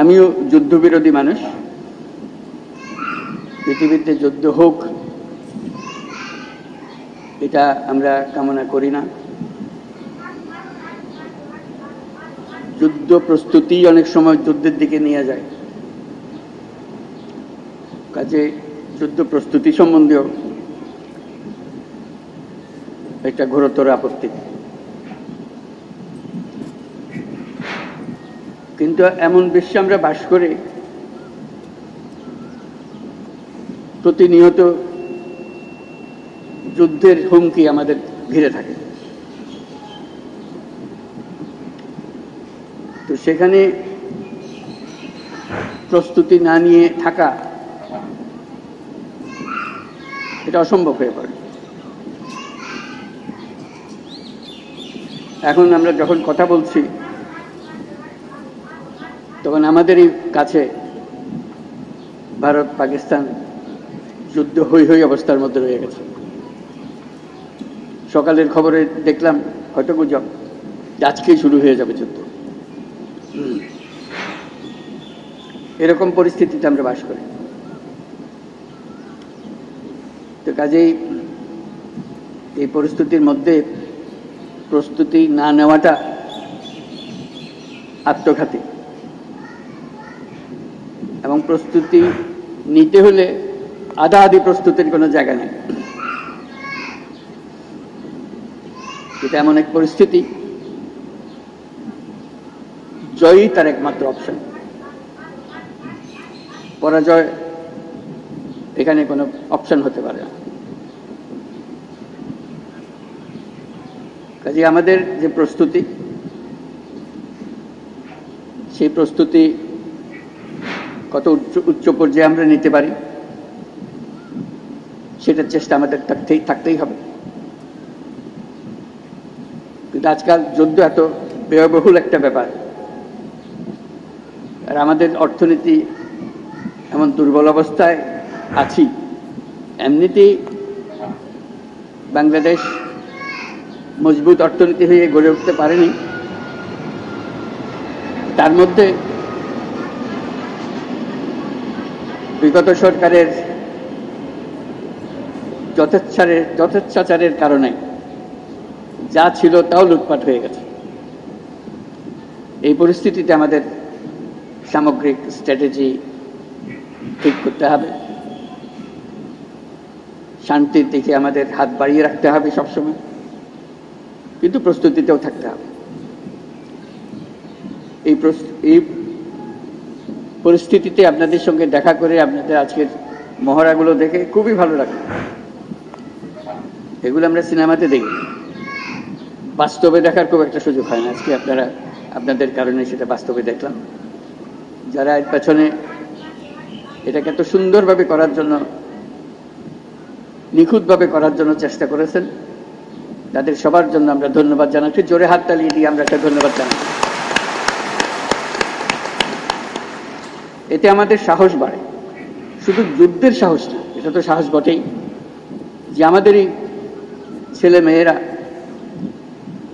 আমিও যুদ্ধবিরোধী মানুষ। পৃথিবীতে যুদ্ধ হোক এটা আমরা কামনা করি না। যুদ্ধ প্রস্তুতি অনেক সময় যুদ্ধের দিকে নিয়ে যায়, কাজে যুদ্ধ প্রস্তুতি সম্বন্ধেও একটা ঘোরতর আপত্তি। কিন্তু এমন বিশ্বে আমরা বাস করে প্রতিনিয়ত যুদ্ধের হুমকি আমাদের ঘিরে থাকে। তো সেখানে প্রস্তুতি না নিয়ে থাকা এটা অসম্ভব হয়ে পড়ে। এখন আমরা যখন কথা বলছি তখন আমাদেরই কাছে ভারত পাকিস্তান যুদ্ধ হই হই অবস্থার মধ্যে রয়ে গেছে। সকালের খবরে দেখলাম হয়তো গুজব আজকেই শুরু হয়ে যাবে যুদ্ধ। এরকম পরিস্থিতিতে আমরা বাস করি। তো কাজেই এই পরিস্থিতির মধ্যে প্রস্তুতি না নেওয়াটা আত্মঘাতী, এবং প্রস্তুতি নিতে হলে আধা আধি প্রস্তুতির কোনো জায়গা নেই। এটা এমন এক পরিস্থিতি, জয়ই তার একমাত্র অপশন, পরাজয় এখানে কোনো অপশন হতে পারে না। কাজে আমাদের যে প্রস্তুতি, সেই প্রস্তুতি কত উচ্চ পর্যায়ে আমরা নিতে পারি সেটার চেষ্টা আমাদের থাকতেই হবে। কিন্তু আজকাল যুদ্ধ এত ব্যয়বহুল একটা ব্যাপার, আর আমাদের অর্থনীতি এমন দুর্বল অবস্থায় আছি। এমনিতেই বাংলাদেশ মজবুত অর্থনীতি হয়ে গড়ে উঠতে পারেনি, তার মধ্যে বিগত সরকারের যথেচ্ছাচারের কারণে যা ছিল তাও লুটপাট হয়ে গেছে। এই পরিস্থিতিতে আমাদের সামগ্রিক স্ট্র্যাটেজি ঠিক করতে হবে। শান্তির দিকে আমাদের হাত বাড়িয়ে রাখতে হবে সবসময়, কিন্তু প্রস্তুতিতেও থাকতে হবে। এই পরিস্থিতিতে আপনাদের সঙ্গে দেখা করে, আপনাদের আজকের মহড়াগুলো দেখে খুবই ভালো লাগে। এগুলো আমরা সিনেমাতে দেখি, বাস্তবে দেখার খুব একটা সুযোগ হয় না। আজকে আপনাদের কারণে সেটা বাস্তবে দেখলাম। যারা এর পেছনে এটাকে এত সুন্দরভাবে করার জন্য, নিখুঁতভাবে করার জন্য চেষ্টা করেছেন, তাদের সবার জন্য আমরা ধন্যবাদ জানাচ্ছি। জোরে হাততালি দিয়ে আমরা একটা ধন্যবাদ জানাচ্ছি। এতে আমাদের সাহস বাড়ে, শুধু যুদ্ধের সাহস না, এটা তো সাহস বটেই যে আমাদেরই ছেলে মেয়েরা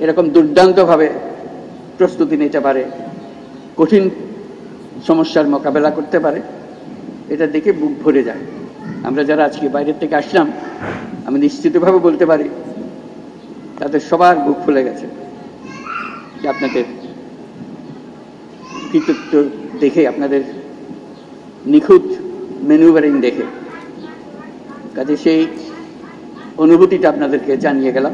এরকম দুর্দান্তভাবে প্রস্তুতি নিতে পারে, কঠিন সমস্যার মোকাবেলা করতে পারে। এটা দেখে বুক ভরে যায়। আমরা যারা আজকে বাইরের থেকে আসলাম, আমি নিশ্চিতভাবে বলতে পারি তাদের সবার বুক ফুলে গেছে যে আপনাদের কৃতিত্ব দেখে, আপনাদের নিখুঁত ম্যানুভারিং দেখে। কাজে সেই অনুভূতিটা আপনাদেরকে জানিয়ে গেলাম।